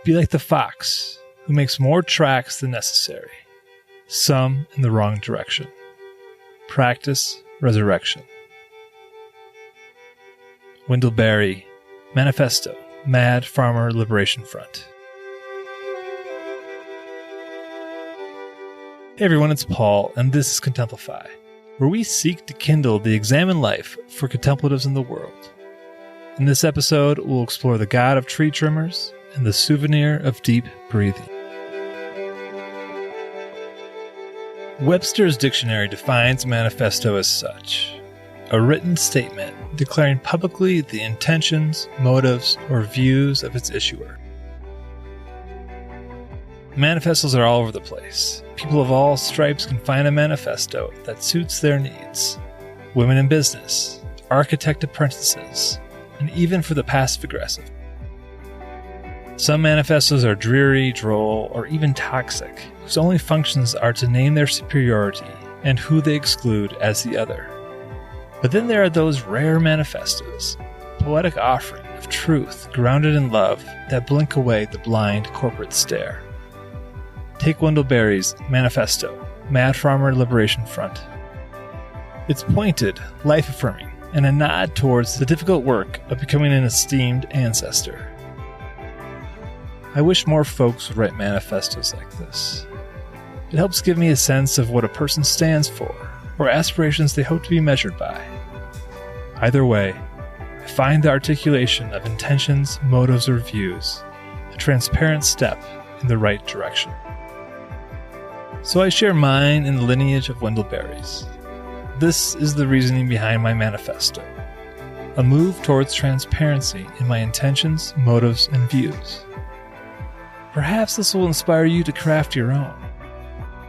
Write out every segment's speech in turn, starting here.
Be like the fox, who makes more tracks than necessary, some in the wrong direction. Practice resurrection. Wendell Berry, Manifesto, Mad Farmer Liberation Front. Hey everyone, it's Paul, and this is Contemplify, where we seek to kindle the examined life for contemplatives in the world. In this episode, we'll explore the God of tree trimmers and the souvenir of deep breathing. Webster's dictionary defines manifesto as such: a written statement declaring publicly the intentions, motives, or views of its issuer. Manifestos are all over the place. People of all stripes can find a manifesto that suits their needs. Women in business, architect apprentices, and even for the passive-aggressive. Some manifestos are dreary, droll, or even toxic, whose only functions are to name their superiority and who they exclude as the other. But then there are those rare manifestos, poetic offering of truth grounded in love that blink away the blind corporate stare. Take Wendell Berry's Manifesto, Mad Farmer Liberation Front. It's pointed, life-affirming, and a nod towards the difficult work of becoming an esteemed ancestor. I wish more folks would write manifestos like this. It helps give me a sense of what a person stands for, or aspirations they hope to be measured by. Either way, I find the articulation of intentions, motives, or views a transparent step in the right direction. So I share mine in the lineage of Wendell Berry's. This is the reasoning behind my manifesto, a move towards transparency in my intentions, motives, and views. Perhaps this will inspire you to craft your own.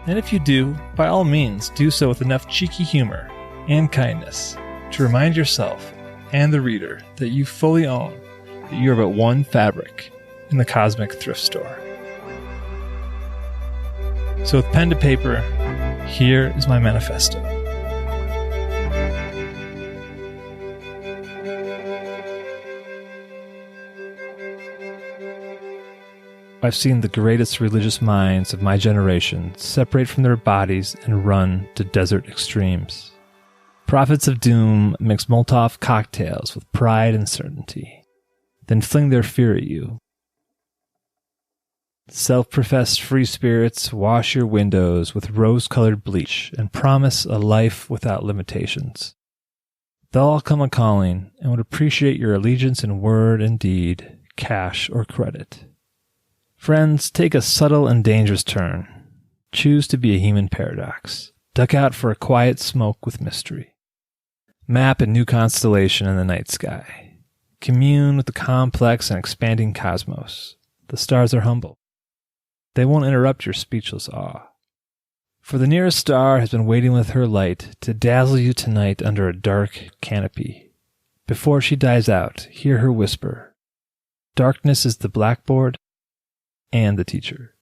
And if you do, by all means, do so with enough cheeky humor and kindness to remind yourself and the reader that you fully own that you are but one fabric in the cosmic thrift store. So with pen to paper, here is my manifesto. I've seen the greatest religious minds of my generation separate from their bodies and run to desert extremes. Prophets of doom mix Molotov cocktails with pride and certainty, then fling their fear at you. Self-professed free spirits wash your windows with rose-colored bleach and promise a life without limitations. They'll all come a-calling and would appreciate your allegiance in word and deed, cash or credit. Friends, take a subtle and dangerous turn. Choose to be a human paradox. Duck out for a quiet smoke with mystery. Map a new constellation in the night sky. Commune with the complex and expanding cosmos. The stars are humble. They won't interrupt your speechless awe. For the nearest star has been waiting with her light to dazzle you tonight under a dark canopy. Before she dies out, hear her whisper, "Darkness is the blackboard and the teacher."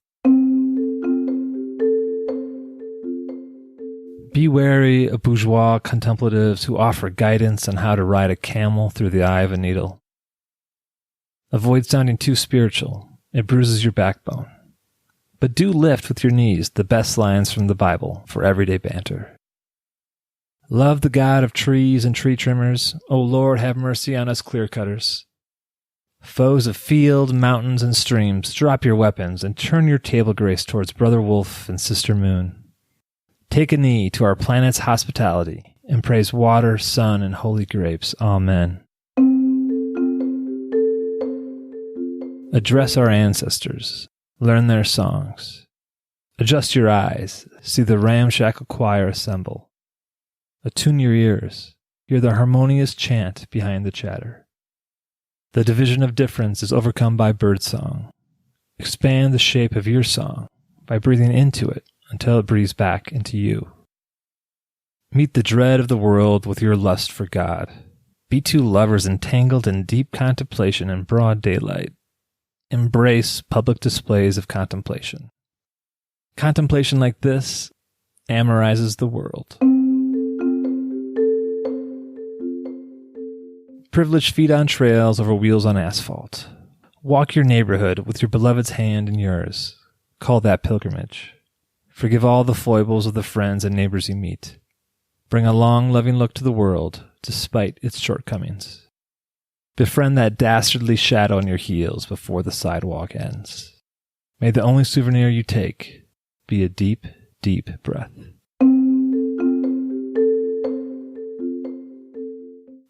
Be wary of bourgeois contemplatives who offer guidance on how to ride a camel through the eye of a needle. Avoid sounding too spiritual. It bruises your backbone. But do lift with your knees the best lines from the Bible for everyday banter. Love the God of trees and tree trimmers. O Lord, have mercy on us clear-cutters. Foes of field, mountains, and streams, drop your weapons and turn your table grace towards Brother Wolf and Sister Moon. Take a knee to our planet's hospitality and praise water, sun, and holy grapes. Amen. Address our ancestors. Learn their songs. Adjust your eyes. See the ramshackle choir assemble. Attune your ears. Hear the harmonious chant behind the chatter. The division of difference is overcome by birdsong. Expand the shape of your song by breathing into it until it breathes back into you. Meet the dread of the world with your lust for God. Be two lovers entangled in deep contemplation in broad daylight. Embrace public displays of contemplation. Contemplation like this amorizes the world. Privileged feet on trails over wheels on asphalt. Walk your neighborhood with your beloved's hand in yours. Call that pilgrimage. Forgive all the foibles of the friends and neighbors you meet. Bring a long, loving look to the world, despite its shortcomings. Befriend that dastardly shadow on your heels before the sidewalk ends. May the only souvenir you take be a deep, deep breath.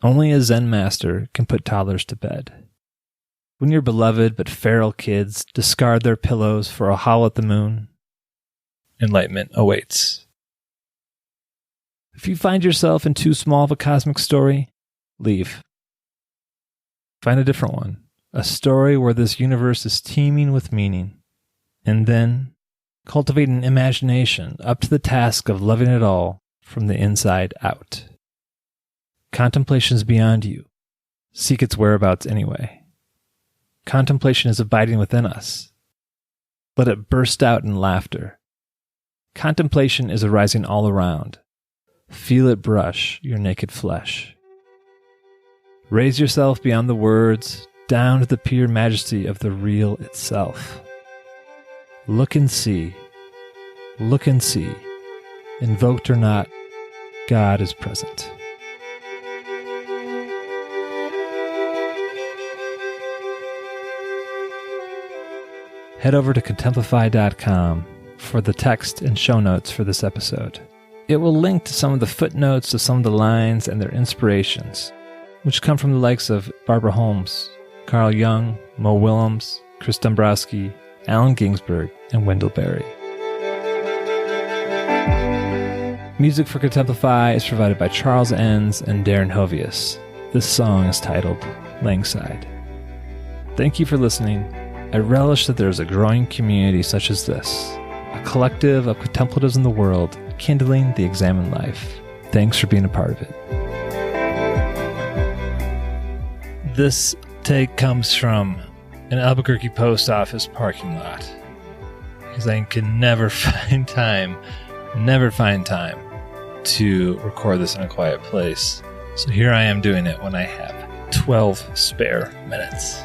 Only a Zen master can put toddlers to bed. When your beloved but feral kids discard their pillows for a howl at the moon, enlightenment awaits. If you find yourself in too small of a cosmic story, leave. Find a different one, a story where this universe is teeming with meaning, and then cultivate an imagination up to the task of loving it all from the inside out. Contemplation is beyond you. Seek its whereabouts anyway. Contemplation is abiding within us. Let it burst out in laughter. Contemplation is arising all around. Feel it brush your naked flesh. Raise yourself beyond the words, down to the pure majesty of the real itself. Look and see. Look and see. Invoked or not, God is present. Head over to Contemplify.com for the text and show notes for this episode. It will link to some of the footnotes to some of the lines and their inspirations, which come from the likes of Barbara Holmes, Carl Jung, Mo Willems, Chris Dombrowski, Allen Ginsberg, and Wendell Berry. Music for Contemplify is provided by Charles Enns and Darren Hovius. This song is titled Langside. Thank you for listening. I relish that there is a growing community such as this, a collective of contemplatives in the world kindling the examined life. Thanks for being a part of it. This take comes from an Albuquerque post office parking lot, because I can never find time to record this in a quiet place. So here I am doing it when I have 12 spare minutes.